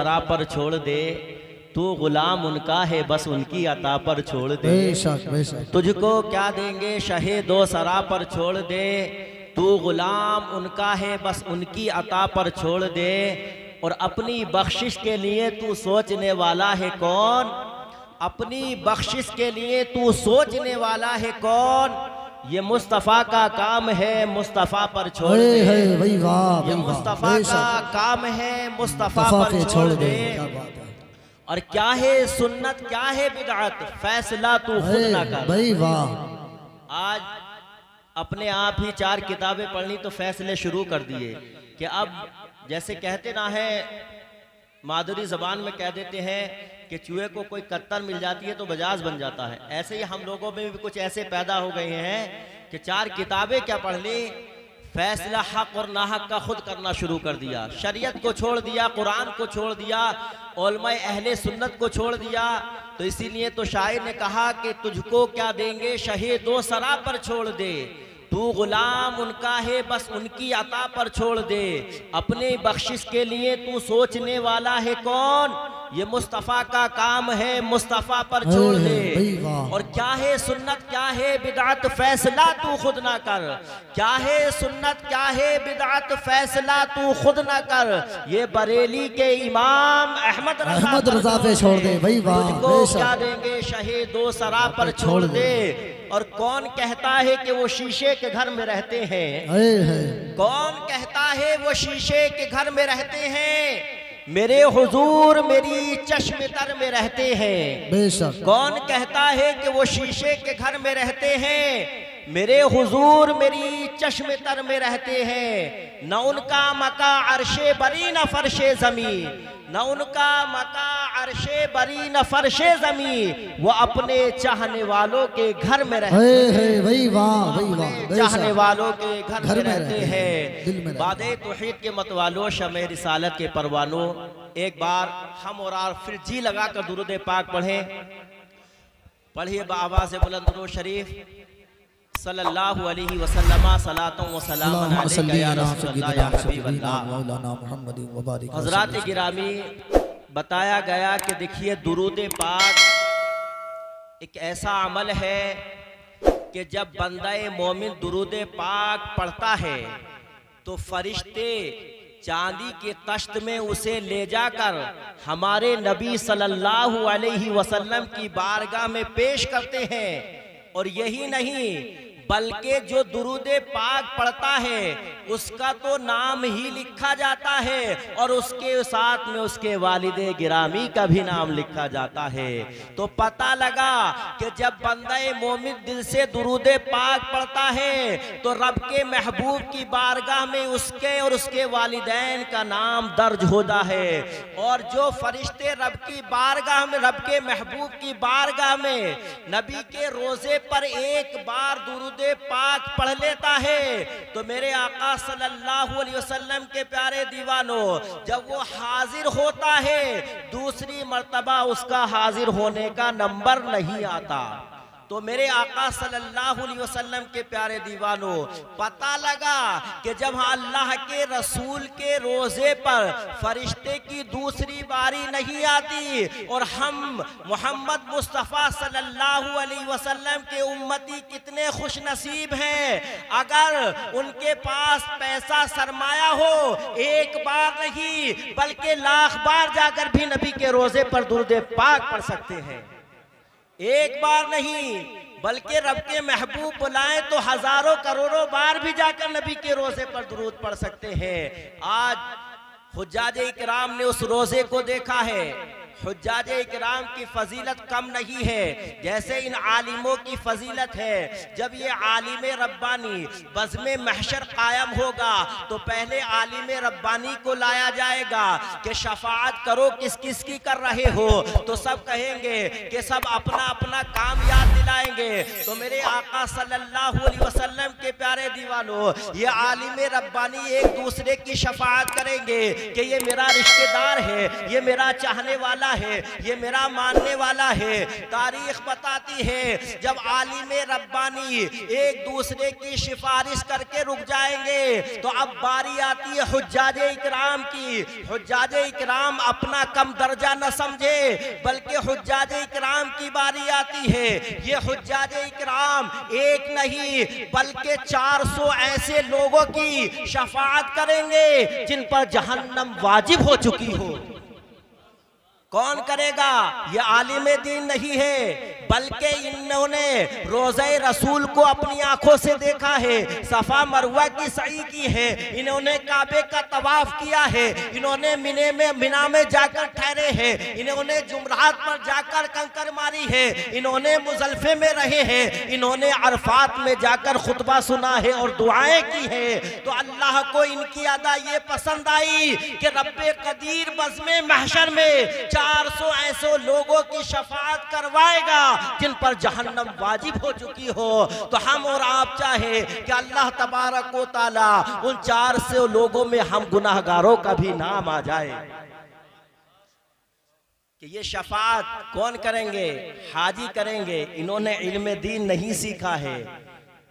सरा पर छोड़ दे, तू गुलाम उनका है बस उनकी अता पर छोड़ दे। बेशक बेशक। तुझको क्या देंगे शहे दो सरा पर छोड़ दे, तू गुलाम उनका है बस उनकी अता पर छोड़ दे। और अपनी बख्शिश के लिए तू सोचने वाला है कौन, अपनी बख्शिश के लिए तू सोचने वाला है कौन, ये मुस्तफ़ा का काम है मुस्तफ़ा पर छोड़ दे। वही वाह, ये मुस्तफ़ा का काम है मुस्तफ़ा पर छोड़ दे। और क्या है सुन्नत क्या है बिदअत, फैसला तू खुद ना कर। भाई वाह। आज अपने आप ही 4 किताबें पढ़नी तो फैसले शुरू कर दिए कि अब जैसे कहते ना है मादुरी जबान में कह देते हैं कि चूहे को कोई कत्तर मिल जाती है तो बजाज बन जाता है, ऐसे ही हम लोगों में भी कुछ ऐसे पैदा हो गए हैं कि 4 किताबें क्या पढ़ ली, फैसला हक और नाहक का खुद करना शुरू कर दिया। शरीयत को छोड़ दिया, कुरान को छोड़ दिया, उलमाए अहले सुन्नत को छोड़ दिया। तो इसीलिए तो शायर ने कहा कि तुझको क्या देंगे शहे दो सरा पर छोड़ दे, तू गुलाम उनका है बस उनकी अता पर छोड़ दे। अपने बख्शिश के लिए तू सोचने वाला है कौन, ये मुस्तफ़ा का काम है मुस्तफ़ा पर छोड़ दे। और क्या है सुन्नत क्या है बिदअत, फैसला तू खुद ना कर। क्या है सुन्नत क्या है बिदअत, फैसला तू खुद ना कर। ये बरेली के इमाम अहमद रज़ा पे छोड़ दे। भाई वाह। तुझको क्या देंगे शहे दो सरा पर छोड़ दे। और कौन कहता है कि वो शीशे के घर में रहते हैं, कौन कहता है वो शीशे के घर में रहते हैं, मेरे हुजूर मेरी चश्म तर में रहते हैं। बेशक। कौन कहता है कि वो शीशे के घर में रहते हैं, मेरे हुजूर मेरी चश्म तर में रहते हैं। न उनका मका अर्शे बरी न फर्शे जमी, न उनका मका अर्शे बरी न फर्शे जमी, वो अपने चाहने वालों के घर में रहते हैं। वही वाह, वही वाह। चाहने वालों के घर में रहते हैं। बादे तौहीद के मतवालों, शमे रिसालत के परवानों, एक बार हम और फिर जी लगा कर दुरूद पाक पढ़ें। पढ़िए बाआवाज़ बुलंद दुरूद शरीफ, सल्लल्लाहु अलैहि वसल्लम सलातों व सलाम अलैका या रसूलल्लाह या हबीबल्लाह। हज़रात गिरामी, बताया गया कि देखिए दुरूद पाक एक ऐसा अमल है कि जब बंदा मोमिन दुरूद पाक पढ़ता है तो फरिश्ते चांदी के तश्त में उसे ले जाकर हमारे नबी सल्लल्लाहु अलैहि वसल्लम की बारगाह में पेश करते हैं। और यही नहीं बल्कि जो दुरूद पाक पढ़ता है उसका तो नाम ही लिखा जाता है और उसके साथ में उसके वालिदे गिरामी का भी नाम लिखा जाता है। तो पता लगा कि जब बंदे मोमिन दिल से दुरूद पाक पढ़ता है तो रब के महबूब की बारगाह में उसके और उसके वालिदैन का नाम दर्ज होता है। और जो फरिश्ते रब की बारगाह में, रब के महबूब की बारगाह में नबी के रोजे पर एक बार दुरूद पाक पढ़ लेता है तो मेरे आका सल्लल्लाहु अलैहि वसल्लम के प्यारे दीवानों, जब वो हाजिर होता है दूसरी मर्तबा उसका हाजिर होने का नंबर नहीं आता। तो मेरे आका सल्लल्लाहु अलैहि वसल्लम के प्यारे दीवानों, पता लगा कि जब अल्लाह के रसूल के रोजे पर फरिश्ते की दूसरी बारी नहीं आती और हम मोहम्मद मुस्तफ़ा सल्लल्लाहु अलैहि वसल्लम के उम्मती कितने खुश नसीब हैं अगर उनके पास पैसा सरमाया हो, एक बार नहीं बल्कि लाख बार जाकर भी नबी के रोजे पर दुरूद पाक पढ़ सकते हैं। एक बार नहीं बल्कि रब के महबूब बुलाएं तो हजारों करोड़ों बार भी जाकर नबी के रोजे पर दुरूद पढ़ सकते हैं। आज हुज्जाज इकराम ने उस रोजे को देखा है। हुज्जाज इकराम की फजीलत कम नहीं है जैसे इन आलिमों की फजीलत है। जब ये आलिम रब्बानी बज़्म महशर कायम होगा तो पहले आलिम रब्बानी को लाया जाएगा कि शफाअत करो, किस किस की कर रहे हो, तो सब कहेंगे कि सब अपना अपना काम याद दिलाएंगे। तो मेरे आका सल्लल्लाहु अलैहि वसल्लम के प्यारे दीवानों, ये आलिम रब्बानी एक दूसरे की शफाअत करेंगे कि ये मेरा रिश्तेदार है, ये मेरा चाहने वाला है, ये मेरा मानने वाला है। तारीख बताती है जब आलिम रब्बानी एक दूसरे की सिफारिश करके रुक जाएंगे तो अब बारी आती है हुज्जाज इकराम की। हुज्जाज इकराम अपना कम दर्जा न समझे, बल्कि हुज्जाज इकराम की बारी आती है। ये हुज्जाज इकराम एक नहीं बल्कि 400 ऐसे लोगों की शफाअत करेंगे जिन पर जहन्नम वाजिब हो चुकी हो। कौन करेगा? ये आलिम दीन नहीं है, बल्कि इन्होंने रोज़े रसूल को अपनी आंखों से देखा है, सफा मरवा की सई की है, इन्होंने काबे का तवाफ किया है, इन्होंने मिना में जाकर ठहरे हैं, इन्होंने जुमरात पर जाकर कंकर मारी है, इन्होंने मुजल्फे में रहे हैं, इन्होंने अरफात में जाकर खुतबा सुना है और दुआएं की है। तो अल्लाह को इनकी अदा ये पसंद आई कि रब्बे कदीर बज़्मे महशर में 400 ऐसे लोगों की शफाअत करवाएगा जिन पर जहन्नम वाजिब हो चुकी हो। तो हम और आप चाहे कि अल्लाह तबारक व तआला उन 400 लोगों में हम गुनाहगारों का भी नाम आ जाए। कि ये शफाअत कौन करेंगे? हाजी करेंगे। इन्होंने इल्म दीन नहीं सीखा है।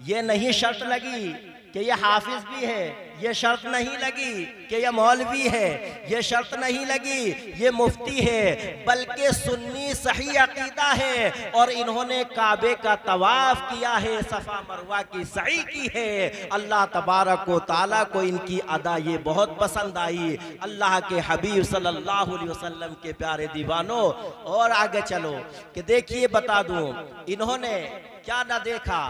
ये नहीं शर्त लगी कि ये हाफिज भी है, ये शर्त नहीं लगी कि ये मौलवी है, ये शर्त नहीं लगी ये मुफ्ती है, बल्कि सुन्नी सही अकीदा है और इन्होंने काबे का तवाफ किया है, सफा मरवा की सई की है। अल्लाह तबारक व तआला को इनकी अदा ये बहुत पसंद आई। अल्लाह के हबीब सल्लल्लाहु अलैहि वसल्लम के प्यारे दीवानों, और आगे चलो कि देखिए बता दूं इन्होंने क्या ना देखा।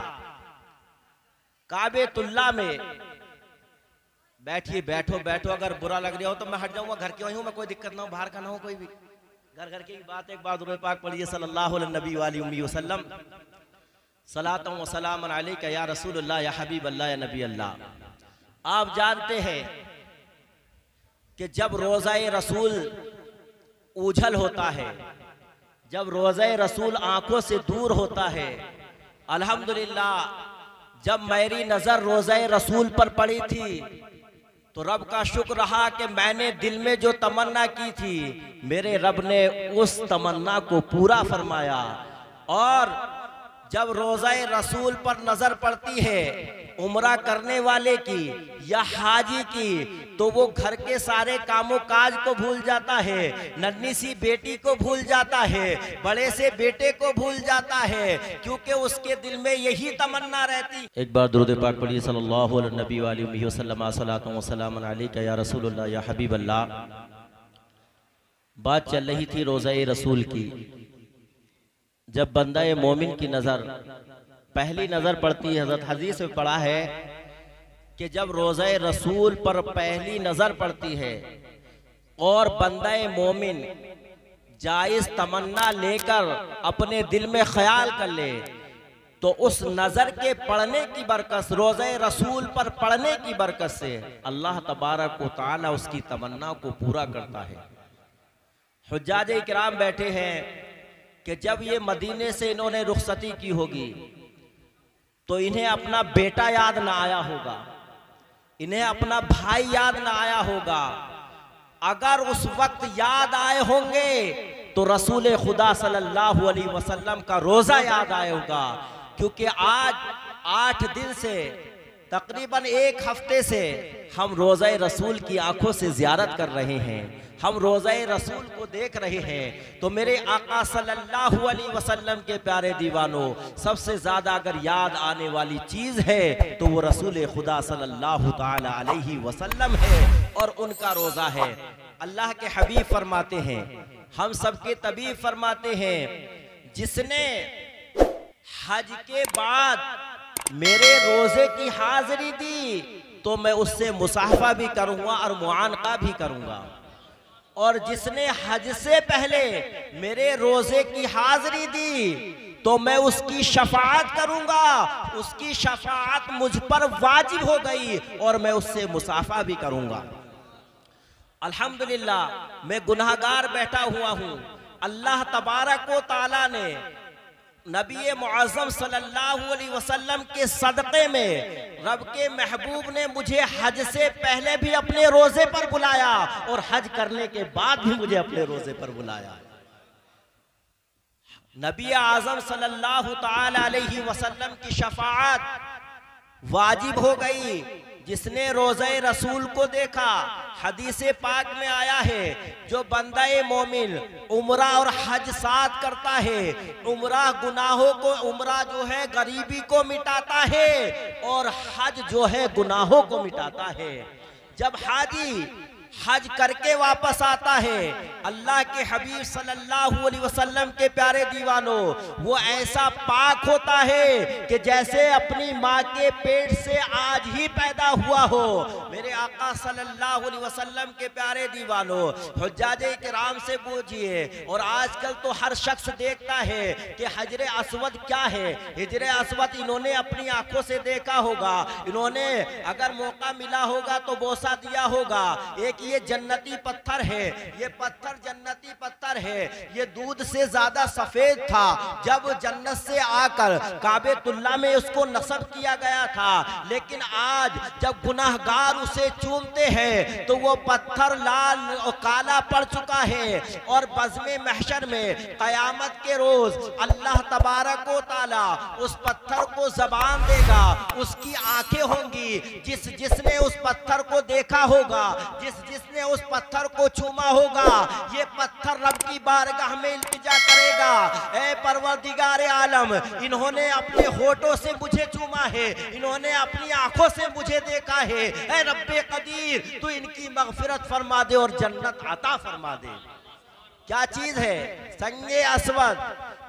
काबेतुल्लाह में बैठिए, बैठो बैठो, अगर बुरा लग रहा हो तो मैं हट जाऊंगा, घर के वही हूं मैं, कोई दिक्कत ना हो, बाहर का ना हो कोई भी, घर घर की बात। एक बार दुरूद पाक पढ़िए सल्लल्लाहु अलैहि वसल्लम, सलातु व सलाम अलैका या रसूलुल्लाह या हबीब अल्लाह या नबी अल्लाह। आप जानते हैं कि जब रोज़ाए रसूल उछल होता है, जब रोज़ाए रसूल आंखों से दूर होता है, अल्हम्दुलिल्लाह जब मेरी नजर रोज़ाए रसूल पर पड़ी थी तो रब का शुक्र रहा कि मैंने दिल में जो तमन्ना की थी मेरे रब ने उस तमन्ना को पूरा फरमाया। और जब रोज़ाए रसूल पर नजर पड़ती है उम्रा करने वाले की या हाजी की, तो वो घर के सारे कामों काज को भूल जाता है, नन्ही सी बेटी को भूल जाता है, बड़े से बेटे को भूल जाता है, क्योंकि उसके दिल में यही तमन्ना रहती। एक बार दुरूद पाक पढ़िए सल्लल्लाहु अलैहि वसल्लम, सलातु व सलाम अलैका या रसूलुल्लाह या हबीब अल्लाह। बात चल रही थी रोज़ाए रसूल की। जब बंदा मोमिन की नजर पहली नजर पड़ती है, हज़रत हदीस में पढ़ा है कि जब रोज़ाए रसूल पर पहली नजर पड़ती है और बंदा मोमिन जायज तमन्ना लेकर अपने दिल में ख्याल कर ले तो उस नजर के पढ़ने की बरकत, रोज़ाए रसूल पर पढ़ने की बरकत से अल्लाह तबारक व तआला उसकी तमन्ना को पूरा करता है। हुज्जाज इकराम बैठे हैं कि जब ये मदीने से इन्होंने रुखसती की होगी तो इन्हें अपना बेटा याद ना आया होगा, इन्हें अपना भाई याद ना आया होगा। अगर उस वक्त याद आए होंगे तो रसूल खुदा सल्लल्लाहु अलैहि वसल्लम का रोजा याद आया होगा, क्योंकि आज 8 दिन से तकरीबन 1 हफ्ते से हम रोज़ाए रसूल की आंखों से ज़ियारत कर रहे हैं, हम रोज़ाए रसूल को देख रहे हैं। तो मेरे आका सल्लल्लाहु अलैहि वसल्लम के प्यारे दीवानों, सबसे ज़्यादा अगर याद आने वाली चीज़ है तो वो रसूल खुदा सल्लल्लाहु ताला अलैहि वसल्लम है और उनका रोज़ा है। अल्लाह के हबीब फरमाते हैं, हम सबके तबीब फरमाते हैं, जिसने हज के बाद मेरे रोज़े की हाजिरी दी तो मैं उससे मुसाफा भी करूँगा और मुआनका भी करूँगा, और जिसने हज से पहले मेरे रोजे की हाजिरी दी तो मैं उसकी शफाअत करूंगा, उसकी शफाअत मुझ पर वाजिब हो गई और मैं उससे मुसाफा भी करूंगा। अल्हम्दुलिल्लाह मैं गुनाहगार बैठा हुआ हूं, अल्लाह तबारक व तआला ने नबी मुअज़्ज़म सल्लल्लाहु अलैहि वसल्लम के सदक़े में रब के महबूब ने मुझे हज से पहले भी अपने रोजे पर बुलाया और हज करने के बाद भी मुझे अपने रोजे पर बुलाया। नबी आज़म सल्लल्लाहु ताला अलैहि वसल्लम की शफाअत वाजिब हो गई जिसने रोज़े रसूल को देखा। हदीसे पाक में आया है, जो बंदाए मोमिन उम्रा और हज साथ करता है, उम्रा गुनाहों को, उम्रा जो है गरीबी को मिटाता है और हज जो है गुनाहों को मिटाता है। जब हाजी हज करके वापस आता है, अल्लाह के हबीब सल्लल्लाहु अलैहि वसल्लम के प्यारे दीवानों, वो ऐसा पाक होता है कि जैसे अपनी माँ के पेट से आज ही पैदा हुआ हो। मेरे आका सल्लल्लाहु अलैहि वसल्लम के प्यारे दीवानों, हुज्जाजे किराम से पूछिए, और आजकल तो हर शख्स देखता है कि हजरे अस्वद क्या है। हिजरे अस्वद इन्होंने अपनी आंखों से देखा होगा, इन्होंने अगर मौका मिला होगा तो बोसा दिया होगा। एक ये जन्नती पत्थर है, ये पत्थर जन्नती पत्थर है, ये दूध से ज्यादा सफेद था। जब जन्नत से आकर काबेतुल्लाह में उसको नस्ब किया गया था, लेकिन आज जब गुनाहगार उसे चूमते हैं तो वो पत्थर लाल और काला पड़ चुका है। और बज़्मे महशर में कयामत के रोज अल्लाह तबारक व तआला उस पत्थर को ज़बान देगा, उसकी आंखें होंगी। जिसने उस पत्थर को देखा होगा, जिसने उस पत्थर को चूमा होगा, ये पत्थर रब की बारगाह में इल्तिजा करेगा, ऐ परवरदिगार आलम, इन्होंने अपने होठों से मुझे चूमा है, इन्होंने अपनी आंखों से मुझे देखा है, ऐ रब्बे कदीर तू इनकी मगफिरत फरमा दे और जन्नत अता फरमा दे। क्या चीज है संगे अस्वद,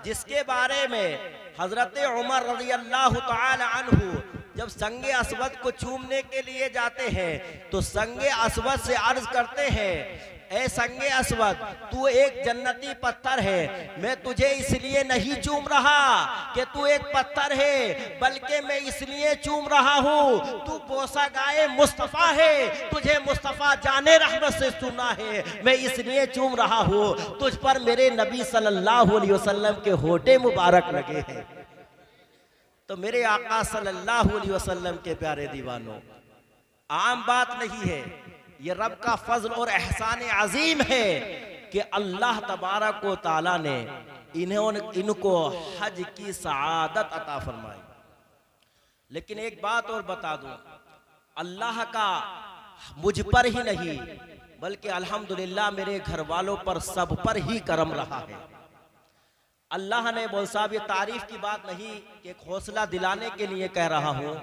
जिसके बारे में हजरत उमर रज़ियल्लाहु ताला अन्हु जब संगे अस्वद को चूमने के लिए जाते हैं तो संगे अस्वद से अर्ज करते हैं, ऐ संगे अस्वद, तू एक जन्नती पत्थर है, मैं तुझे इसलिए नहीं चूम रहा कि तू एक पत्थर है, बल्कि मैं इसलिए चूम रहा हूँ तू बोसा गाए मुस्तफ़ा है, तुझे मुस्तफ़ा जाने रहमत से चुना है, मैं इसलिए चूम रहा हूँ तुझ पर मेरे नबी सल्लल्लाहु अलैहि वसल्लम के होठे मुबारक लगे हैं। तो मेरे आका सल्लल्लाहु अलैहि वसल्लम के प्यारे दीवानों, आम बात नहीं है, ये रब का फजल और एहसान अजीम है कि अल्लाह तबारक व तआला ने इनको हज की सआदत अता फरमाई। लेकिन एक बात और बता दूं, अल्लाह का मुझ पर ही नहीं बल्कि अल्हम्दुलिल्लाह मेरे घर वालों पर सब पर ही करम रहा है। अल्लाह ने बोल साहब, ये तारीफ की बात नहीं कि एक हौसला दिलाने के लिए कह रहा हूं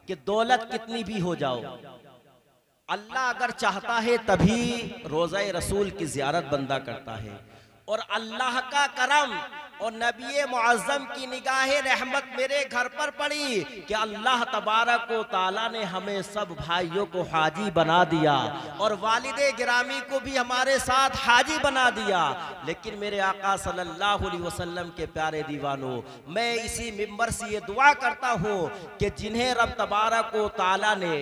कि दौलत कितनी भी हो जाओ, अल्लाह अगर चाहता है तभी रोज़ा रसूल की ज़ियारत बंदा करता है। और अल्लाह का करम और नबी मुअज़्ज़म की निगाह रहमत मेरे घर पर पड़ी कि अल्लाह तबारक व तआला ने हमें सब भाइयों को हाजी बना दिया और वालिदे गिरामी को भी हमारे साथ हाजी बना दिया। लेकिन मेरे आका सल्लल्लाहु अलैहि वसल्लम के प्यारे दीवानों, मैं इसी मिंबर से ये दुआ करता हूँ कि जिन्हें रब तबारक व तआला ने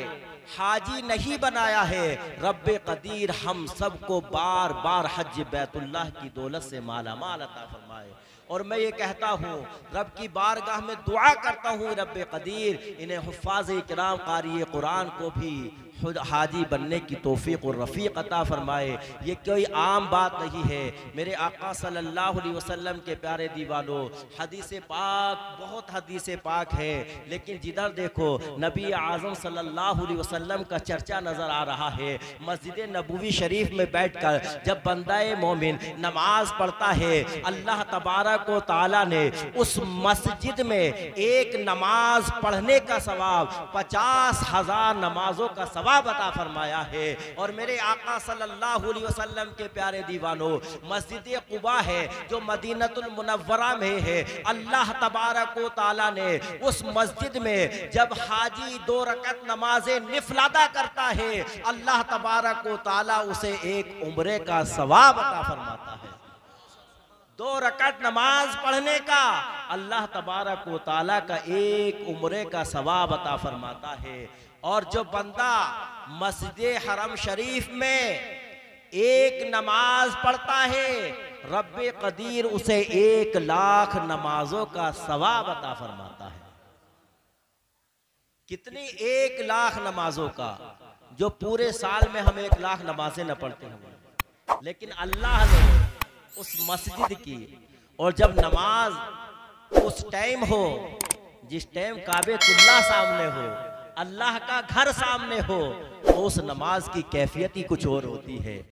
हाजी नहीं बनाया है, रब्बे कदीर हम सबको बार बार हज बैतुल्लाह की दौलत से माला माल अता फरमाए। और मैं ये कहता हूँ, रब की बारगाह में दुआ करता हूँ, रब्बे कदीर इन्हें हुफ़ाज़ इकराम क़ारी कुरान को भी खुद हाजी बनने की तौफीक और रफ़ीक अता फरमाए। ये कोई आम बात नहीं है। मेरे आका सल्लल्लाहु अलैहि वसल्लम के प्यारे दीवानों, हदीस पाक, बहुत हदीस पाक है, लेकिन जिधर देखो नबी आज़म सल्लल्लाहु अलैहि वसल्लम का चर्चा नज़र आ रहा है। मस्जिद नबवी शरीफ में बैठकर जब बंदाए मोमिन नमाज पढ़ता है, अल्लाह तबारक व तआला ने उस मस्जिद में एक नमाज पढ़ने का सवाब 50,000 नमाजों का सवाब अता फरमाया है। और मेरे आका सल्लल्लाहु अलैहि वसल्लम के प्यारे दीवानों, मस्जिद कुबा है जो मदीनतुल मुनव्वरा में है, अल्लाह तबारक व तआला ने उस मस्जिद में जब हाजी 2 रकअत नमाज़े निफल अदा करता है, अल्लाह तबारक व तआला उसे एक उम्रे का सवाब अता फरमाता है। 2 रकअत नमाज पढ़ने का अल्लाह तबारक व तआला का एक उम्रे का सवाब अता फरमाता है। और जो बंदा मस्जिद हरम शरीफ में एक नमाज पढ़ता है, रब्बे कदीर उसे 1 लाख नमाजों का सवाब अता फरमाता है। कितनी 1 लाख नमाजों का, जो पूरे साल में हम 1 लाख नमाजें न पढ़ते हैं, लेकिन अल्लाह ने उस मस्जिद की, और जब नमाज उस टाइम हो जिस टाइम काबेतुल्लाह सामने हो, अल्लाह का घर सामने हो, तो उस नमाज की कैफियत ही कुछ और होती है।